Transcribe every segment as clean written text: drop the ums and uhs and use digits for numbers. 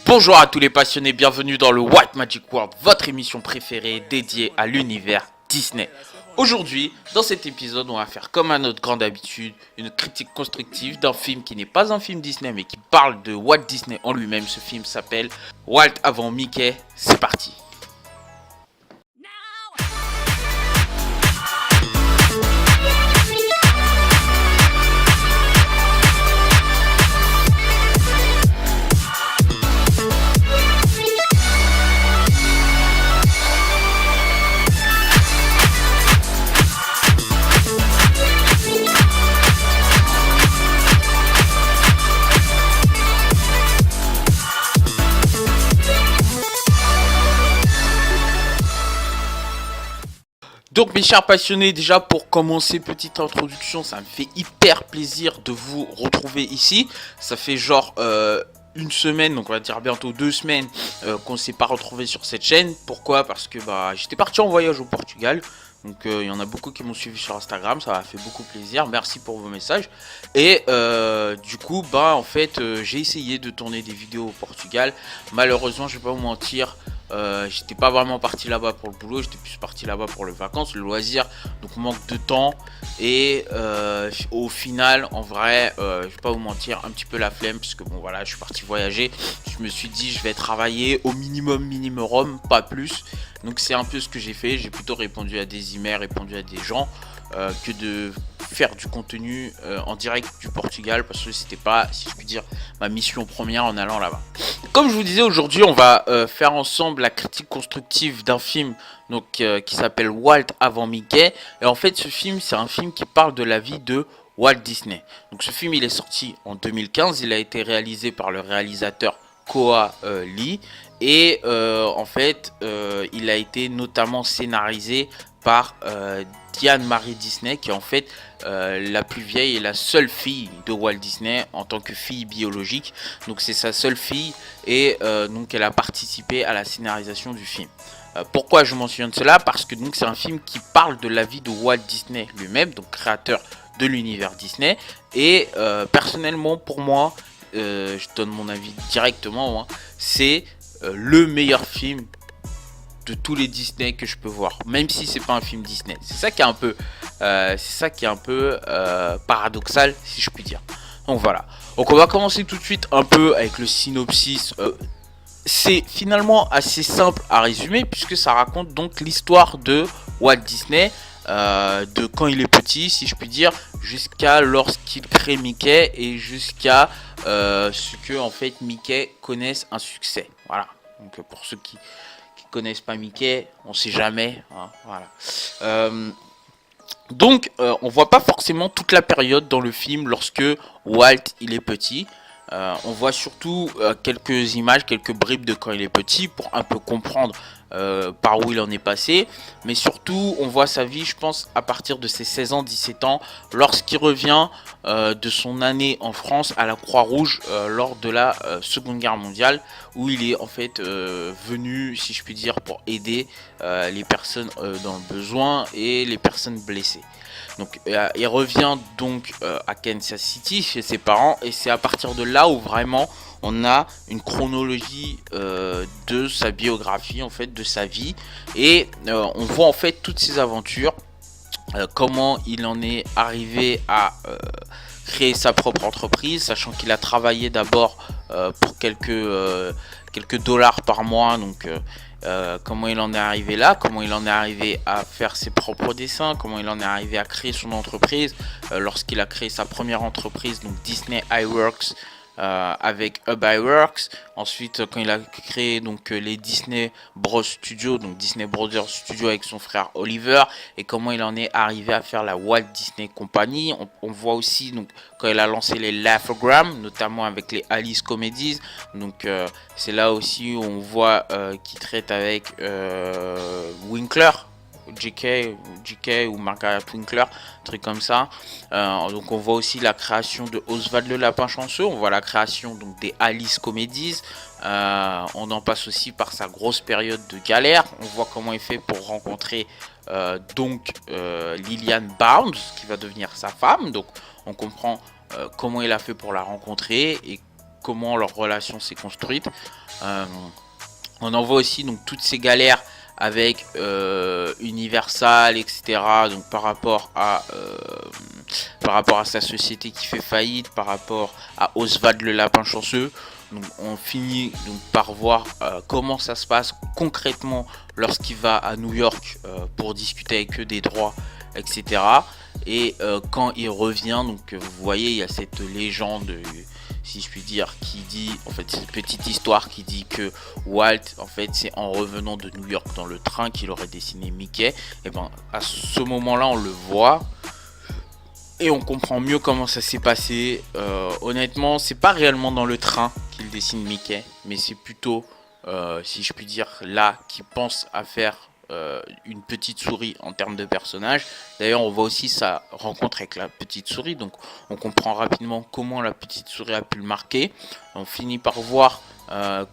Bonjour à tous les passionnés, bienvenue dans le White Magic World, votre émission préférée dédiée à l'univers Disney. Aujourd'hui, dans cet épisode, on va faire comme à notre grande habitude, une critique constructive d'un film qui n'est pas un film Disney mais qui parle de Walt Disney en lui-même. Ce film s'appelle Walt avant Mickey, c'est parti. Donc mes chers passionnés, déjà pour commencer, petite introduction, ça me fait hyper plaisir de vous retrouver ici. Ça fait genre une semaine, donc on va dire bientôt 2 semaines qu'on ne s'est pas retrouvé sur cette chaîne. Pourquoi? Parce que j'étais parti en voyage au Portugal. Donc il y en a beaucoup qui m'ont suivi sur Instagram, ça m'a fait beaucoup plaisir, merci pour vos messages. Et du coup en fait j'ai essayé de tourner des vidéos au Portugal. Malheureusement je vais pas vous mentir, j'étais pas vraiment parti là-bas pour le boulot, j'étais plus parti là-bas pour les vacances, le loisir, donc manque de temps. Et au final en vrai je vais pas vous mentir, un petit peu la flemme, parce que bon voilà, je suis parti voyager. Je me suis dit je vais travailler au minimum, pas plus. Donc c'est un peu ce que j'ai fait, j'ai plutôt répondu à des emails, répondu à des gens que de faire du contenu en direct du Portugal, parce que c'était pas, si je puis dire, ma mission première en allant là-bas. Comme je vous disais, aujourd'hui on va faire ensemble la critique constructive d'un film donc, qui s'appelle Walt avant Mickey. Et en fait ce film, c'est un film qui parle de la vie de Walt Disney. Donc ce film il est sorti en 2015, il a été réalisé par le réalisateur Koa Lee. Et en fait il a été notamment scénarisé par Diane Marie Disney, qui est en fait la plus vieille et la seule fille de Walt Disney en tant que fille biologique. Donc c'est sa seule fille, et donc elle a participé à la scénarisation du film. Pourquoi je mentionne cela? Parce que donc c'est un film qui parle de la vie de Walt Disney lui-même, donc créateur de l'univers Disney. Et personnellement pour moi, je donne mon avis directement, hein, c'est le meilleur film de tous les Disney que je peux voir, même si c'est pas un film Disney. C'est ça qui est un peu paradoxal, si je puis dire. Donc voilà. Donc on va commencer tout de suite un peu avec le synopsis. C'est finalement assez simple à résumer, puisque ça raconte donc l'histoire de Walt Disney, de quand il est petit, si je puis dire, jusqu'à lorsqu'il crée Mickey, et jusqu'à ce que en fait Mickey connaisse un succès. Voilà. Donc pour ceux qui connaissent pas Mickey, on sait jamais, hein, voilà. Donc on voit pas forcément toute la période dans le film lorsque Walt il est petit. On voit surtout quelques images, quelques bribes de quand il est petit, pour un peu comprendre par où il en est passé. Mais surtout on voit sa vie, je pense, à partir de ses 16 ans, 17 ans, lorsqu'il revient de son année en France à la Croix-Rouge lors de la Seconde Guerre mondiale, où il est en fait venu, si je puis dire, pour aider les personnes dans le besoin et les personnes blessées. Donc il revient donc à Kansas City chez ses parents, et c'est à partir de là où vraiment on a une chronologie de sa biographie, en fait, de sa vie. Et on voit en fait toutes ses aventures, comment il en est arrivé à créer sa propre entreprise, sachant qu'il a travaillé d'abord pour quelques dollars par mois. Donc comment il en est arrivé là, comment il en est arrivé à faire ses propres dessins, comment il en est arrivé à créer son entreprise, lorsqu'il a créé sa première entreprise, donc Disney IWorks, avec Hub Iworks. Ensuite quand il a créé donc les Disney Bros Studios, donc Disney Brothers Studios avec son frère Oliver, et comment il en est arrivé à faire la Walt Disney Company. On voit aussi donc quand il a lancé les Laugh-O-Gram, notamment avec les Alice Comedies. Donc c'est là aussi où on voit qu'il traite avec Winkler, JK ou Margaret Winkler, truc comme ça. Donc on voit aussi la création de Oswald le Lapin Chanceux, on voit la création donc des Alice Comedies. On en passe aussi par sa grosse période de galère. On voit comment il fait pour rencontrer Lillian Barnes, qui va devenir sa femme. Donc on comprend comment il a fait pour la rencontrer, et comment leur relation s'est construite. On en voit aussi donc toutes ces galères avec Universal, etc. Donc par rapport à sa société qui fait faillite, par rapport à Oswald le lapin chanceux. Donc on finit donc par voir comment ça se passe concrètement lorsqu'il va à New York pour discuter avec eux des droits, etc. Et quand il revient, donc vous voyez, il y a cette légende, si je puis dire, qui dit, en fait, cette petite histoire qui dit que Walt, en fait, c'est en revenant de New York dans le train qu'il aurait dessiné Mickey. Et ben, à ce moment-là, on le voit et on comprend mieux comment ça s'est passé. Honnêtement, c'est pas réellement dans le train qu'il dessine Mickey, mais c'est plutôt, si je puis dire, là qu'il pense à faire une petite souris en termes de personnage. D'ailleurs, on voit aussi sa rencontre avec la petite souris, donc on comprend rapidement comment la petite souris a pu le marquer. On finit par voir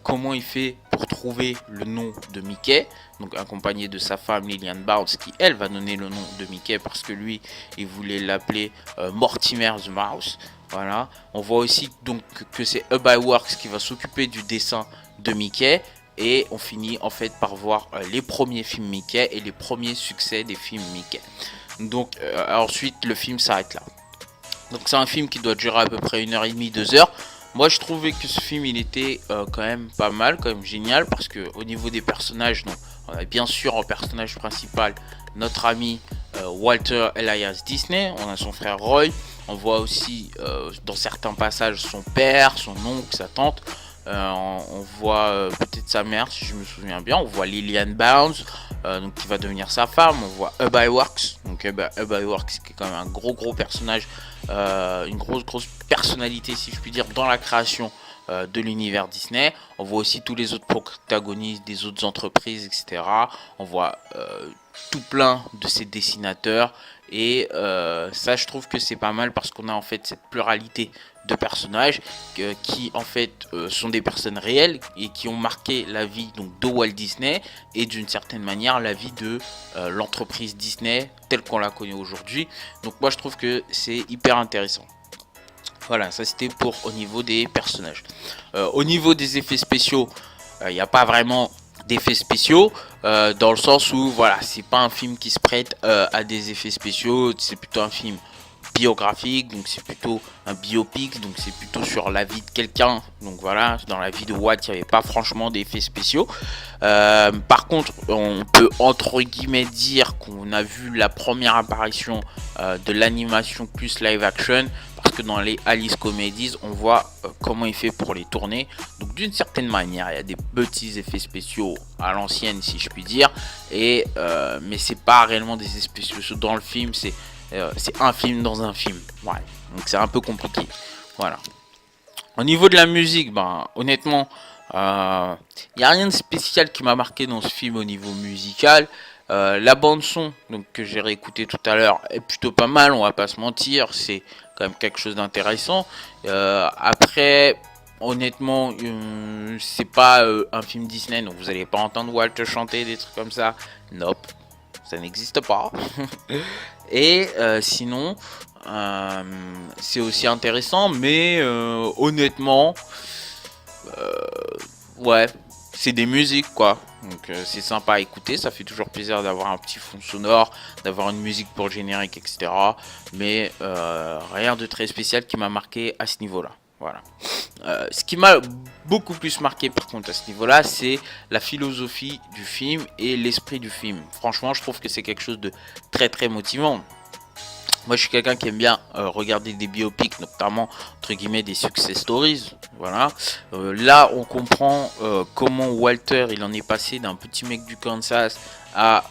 comment il fait pour trouver le nom de Mickey, donc accompagné de sa femme Lillian Bounds, qui elle va donner le nom de Mickey parce que lui il voulait l'appeler Mortimer the Mouse. Voilà, on voit aussi donc que c'est Ub Iwerks qui va s'occuper du dessin de Mickey. Et on finit en fait par voir les premiers films Mickey et les premiers succès des films Mickey. Donc ensuite le film s'arrête là. Donc c'est un film qui doit durer à peu près 1h30, 2h. Moi je trouvais que ce film il était quand même pas mal, quand même génial. Parce que au niveau des personnages, donc, on a bien sûr en personnage principal notre ami Walter Elias Disney. On a son frère Roy. On voit aussi dans certains passages son père, son oncle, sa tante. On voit peut-être sa mère si je me souviens bien. On voit Lillian Bounds donc qui va devenir sa femme. On voit Ub Iwerks, donc Ub Iwerks qui est quand même un gros personnage, une grosse personnalité si je puis dire dans la création de l'univers Disney. On voit aussi tous les autres protagonistes des autres entreprises, etc. On voit tout plein de ces dessinateurs. Et ça je trouve que c'est pas mal parce qu'on a en fait cette pluralité de personnages qui en fait sont des personnes réelles et qui ont marqué la vie donc de Walt Disney et d'une certaine manière la vie de l'entreprise Disney telle qu'on la connaît aujourd'hui. Donc moi je trouve que c'est hyper intéressant. Voilà, ça c'était pour au niveau des personnages. Au niveau des effets spéciaux, il n'y a pas vraiment d'effets spéciaux dans le sens où voilà, c'est pas un film qui se prête à des effets spéciaux, c'est plutôt un film biographique, donc c'est plutôt un biopic, donc c'est plutôt sur la vie de quelqu'un. Donc voilà, dans la vie de Walt il n'y avait pas franchement d'effets spéciaux. Par contre on peut entre guillemets dire qu'on a vu la première apparition de l'animation plus live action, parce que dans les Alice Comedies on voit comment il fait pour les tourner. Donc d'une certaine manière il y a des petits effets spéciaux à l'ancienne si je puis dire, et mais c'est pas réellement des effets spéciaux dans le film, c'est un film dans un film. Ouais. Donc c'est un peu compliqué. Voilà. Au niveau de la musique, ben honnêtement, il n'y a rien de spécial qui m'a marqué dans ce film au niveau musical. La bande son, donc que j'ai réécouté tout à l'heure, est plutôt pas mal. On va pas se mentir, c'est quand même quelque chose d'intéressant. Après, honnêtement, c'est pas un film Disney, donc vous allez pas entendre Walt chanter des trucs comme ça. Nope, ça n'existe pas. Et sinon, c'est aussi intéressant, mais honnêtement, ouais, c'est des musiques quoi. Donc c'est sympa à écouter, ça fait toujours plaisir d'avoir un petit fond sonore, d'avoir une musique pour le générique, etc. Mais rien de très spécial qui m'a marqué à ce niveau-là. Voilà. Ce qui m'a beaucoup plus marqué par contre à ce niveau-là, c'est la philosophie du film et l'esprit du film. Franchement, je trouve que c'est quelque chose de très motivant. Moi, je suis quelqu'un qui aime bien regarder des biopics, notamment entre guillemets des success stories. Voilà. Là, on comprend comment Walter, il en est passé d'un petit mec du Kansas à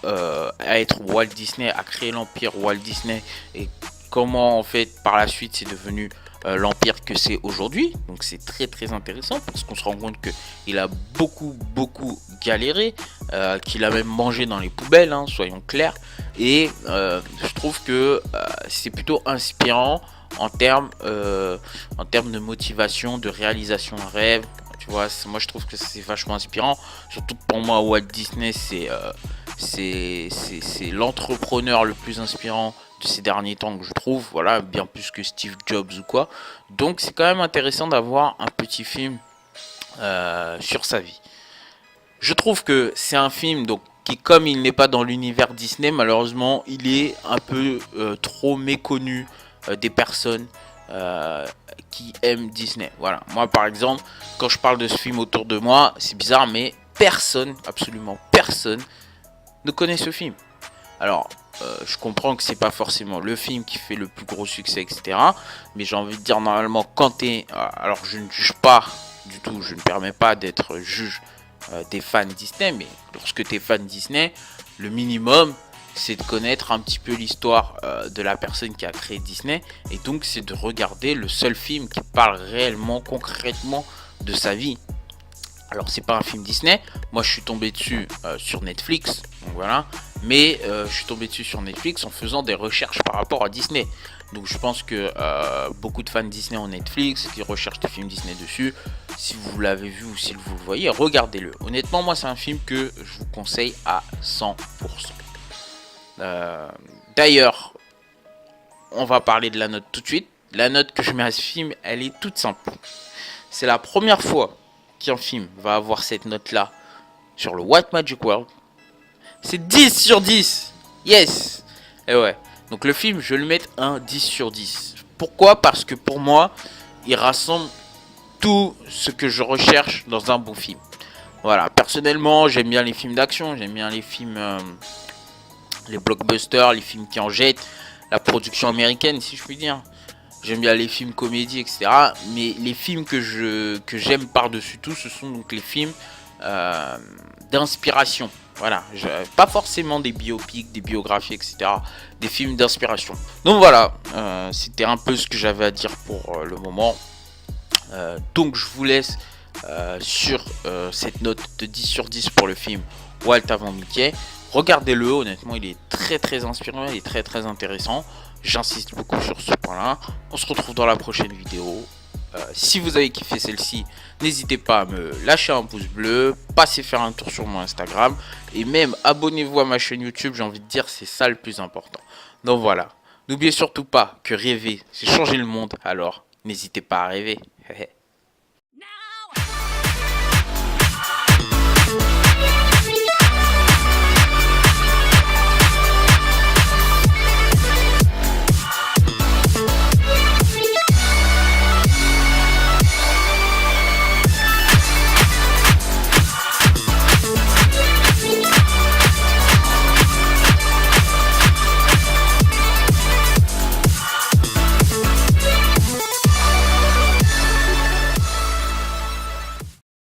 être Walt Disney, à créer l'empire Walt Disney, et comment en fait par la suite c'est devenu l'empire que c'est aujourd'hui. Donc c'est très intéressant parce qu'on se rend compte que il a beaucoup galéré, qu'il a même mangé dans les poubelles, hein, soyons clairs. Et je trouve que c'est plutôt inspirant en termes de motivation, de réalisation de rêve. Tu vois, moi je trouve que c'est vachement inspirant. Surtout pour moi, Walt Disney, C'est l'entrepreneur le plus inspirant de ces derniers temps que je trouve, voilà, bien plus que Steve Jobs ou quoi. Donc c'est quand même intéressant d'avoir un petit film sur sa vie. Je trouve que c'est un film donc qui, comme il n'est pas dans l'univers Disney, malheureusement, il est un peu trop méconnu des personnes euh, qui aiment Disney. Voilà, moi par exemple, quand je parle de ce film autour de moi, c'est bizarre, mais personne, absolument personne, ne connaît ce film. Alors, je comprends que c'est pas forcément le film qui fait le plus gros succès, etc. Mais j'ai envie de dire, normalement, quand t'es... alors, je ne juge pas du tout, je ne permets pas d'être juge des fans Disney, mais lorsque t'es fan Disney, le minimum, c'est de connaître un petit peu l'histoire de la personne qui a créé Disney. Et donc, c'est de regarder le seul film qui parle réellement, concrètement de sa vie. Alors c'est pas un film Disney, moi je suis tombé dessus sur Netflix, donc voilà, mais je suis tombé dessus sur Netflix en faisant des recherches par rapport à Disney. Donc je pense que beaucoup de fans Disney ont Netflix, qui recherchent des films Disney dessus. Si vous l'avez vu ou si vous le voyez, regardez-le. Honnêtement, moi c'est un film que je vous conseille à 100%. D'ailleurs, on va parler de la note tout de suite. La note que je mets à ce film, elle est toute simple. C'est la première fois qu'un film va avoir cette note-là sur le White Magic World. C'est 10 sur 10. Yes. Et ouais. Donc le film, je vais le mettre un 10 sur 10. Pourquoi? Parce que pour moi, il rassemble tout ce que je recherche dans un bon film. Voilà. Personnellement, j'aime bien les films d'action. J'aime bien les films... les blockbusters, les films qui en jettent. La production américaine, si je puis dire. J'aime bien les films comédies, etc. Mais les films que j'aime par-dessus tout, ce sont donc les films d'inspiration. Voilà, pas forcément des biopics, des biographies, etc. Des films d'inspiration. Donc voilà, c'était un peu ce que j'avais à dire pour le moment. Donc je vous laisse sur cette note de 10 sur 10 pour le film Walt avant Mickey. Regardez-le, honnêtement, il est très très inspirant, il est très très intéressant. J'insiste beaucoup sur ce point-là. On se retrouve dans la prochaine vidéo. Si vous avez kiffé celle-ci, n'hésitez pas à me lâcher un pouce bleu, passez faire un tour sur mon Instagram et même abonnez-vous à ma chaîne YouTube, j'ai envie de dire c'est ça le plus important. Donc voilà, n'oubliez surtout pas que rêver c'est changer le monde, alors n'hésitez pas à rêver.